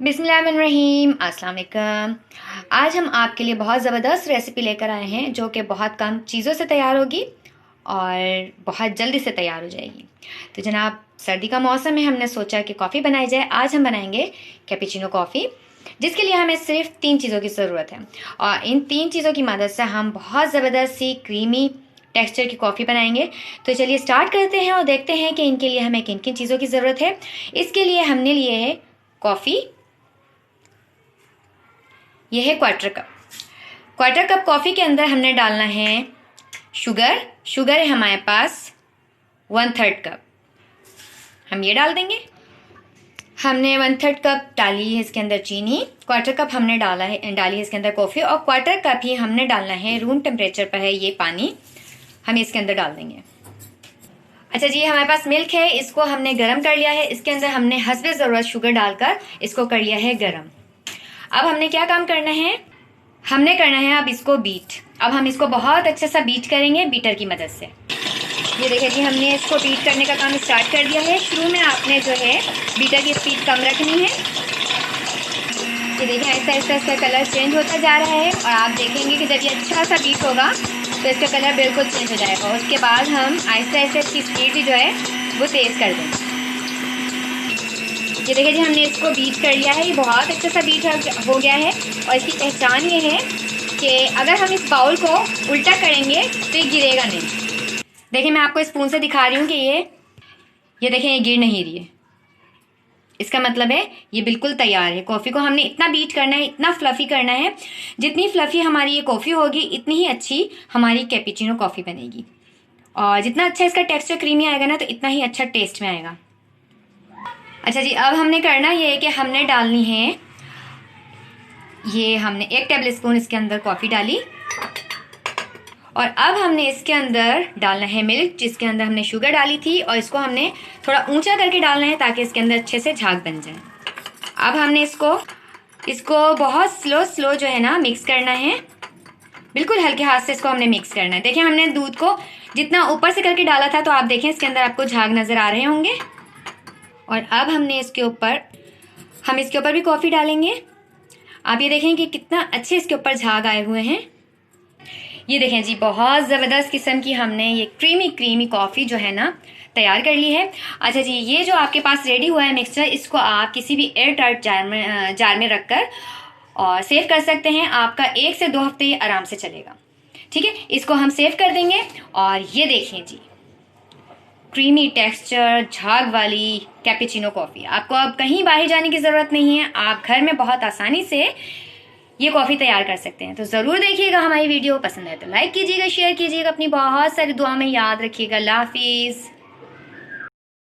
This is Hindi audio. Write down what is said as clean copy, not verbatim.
बिस्मिल्लाहिर्रहमानिर्रहीम, अस्सलाम वालेकुम। आज हम आपके लिए बहुत ज़बरदस्त रेसिपी लेकर आए हैं जो कि बहुत कम चीज़ों से तैयार होगी और बहुत जल्दी से तैयार हो जाएगी। तो जनाब, सर्दी का मौसम है, हमने सोचा कि कॉफ़ी बनाई जाए। आज हम बनाएंगे कैपेचिनो कॉफ़ी, जिसके लिए हमें सिर्फ 3 चीज़ों की ज़रूरत है और इन 3 चीज़ों की मदद से हम बहुत ज़बरदस्त सी क्रीमी टेक्सचर की कॉफ़ी बनाएंगे। तो चलिए स्टार्ट करते हैं और देखते हैं कि इनके लिए हमें किन किन चीज़ों की ज़रूरत है। इसके लिए हमने लिए है कॉफ़ी, यह है क्वार्टर कप कॉफ़ी के अंदर हमने डालना है शुगर है हमारे पास 1/3 कप, हम ये डाल देंगे। हमने 1/3 कप डाली है इसके अंदर चीनी, क्वार्टर कप हमने डाली है इसके अंदर कॉफ़ी और क्वार्टर कप ही हमने डालना है, रूम टेम्परेचर पर है ये पानी, हम इसके अंदर डाल देंगे। अच्छा जी, हमारे पास मिल्क है, इसको हमने गर्म कर लिया है। इसके अंदर हमने हस्बे ज़रूरत शुगर डालकर इसको कर लिया है गर्म। अब हमने क्या काम करना है, हमने करना है अब इसको बीट। अब हम इसको बहुत अच्छे सा बीट करेंगे बीटर की मदद से। ये देखिए जी, हमने इसको बीट करने का काम स्टार्ट कर दिया है। शुरू में आपने जो है बीटर की स्पीड कम रखनी है। ये देखिए आहिस्ता आहिस्ता इसका कलर चेंज होता जा रहा है और आप देखेंगे कि जब ये अच्छा सा बीट होगा तो इसका कलर बिल्कुल चेंज हो जाएगा। और उसके बाद हम आहिस्ता आहिस्ता इसकी स्पीड भी जो है वो तेज़ कर देंगे। ये देखिए जी, हमने इसको बीट कर लिया है, ये बहुत अच्छा सा बीट हो गया है। और इसकी पहचान ये है कि अगर हम इस बाउल को उल्टा करेंगे तो ये गिरेगा नहीं। देखिए मैं आपको स्पून से दिखा रही हूँ कि ये देखें, ये गिर नहीं रही है। इसका मतलब है ये बिल्कुल तैयार है। कॉफ़ी को हमने इतना बीट करना है, इतना फ्लफ़ी करना है, जितनी फ्लफ़ी हमारी ये कॉफ़ी होगी इतनी ही अच्छी हमारी कैपेचिनो कॉफ़ी बनेगी। और जितना अच्छा इसका टेक्सचर क्रीमी आएगा ना, तो इतना ही अच्छा टेस्ट में आएगा। अच्छा जी, अब हमने करना ये है कि हमने डालनी है, ये हमने 1 टेबल स्पून इसके अंदर कॉफ़ी डाली और अब हमने इसके अंदर डालना है मिल्क, जिसके अंदर हमने शुगर डाली थी और इसको हमने थोड़ा ऊंचा करके डालना है ताकि इसके अंदर अच्छे से झाग बन जाए। अब हमने इसको बहुत स्लो जो है ना मिक्स करना है, बिल्कुल हल्के हाथ से इसको हमने मिक्स करना है। देखिए हमने दूध को जितना ऊपर से करके डाला था तो आप देखें इसके अंदर आपको झाग नज़र आ रहे होंगे। और अब हमने इसके ऊपर भी कॉफ़ी डालेंगे। आप ये देखें कि कितना अच्छे इसके ऊपर झाग आए हुए हैं। ये देखें जी, बहुत ज़बरदस्त किस्म की हमने ये क्रीमी कॉफ़ी जो है ना तैयार कर ली है। अच्छा जी, ये जो आपके पास रेडी हुआ है मिक्सचर, इसको आप किसी भी एयर टाइट जार में रखकर और सेव कर सकते हैं। आपका 1 से 2 हफ्ते ये आराम से चलेगा। ठीक है, इसको हम सेव कर देंगे। और ये देखें जी, क्रीमी टेक्सचर झाग वाली कैपेचिनो कॉफ़ी। आपको अब कहीं बाहर जाने की ज़रूरत नहीं है, आप घर में बहुत आसानी से ये कॉफ़ी तैयार कर सकते हैं। तो ज़रूर देखिएगा, हमारी वीडियो पसंद है तो लाइक कीजिएगा, शेयर कीजिएगा, अपनी बहुत सारी दुआ में याद रखिएगा। अल्लाह हाफिज़।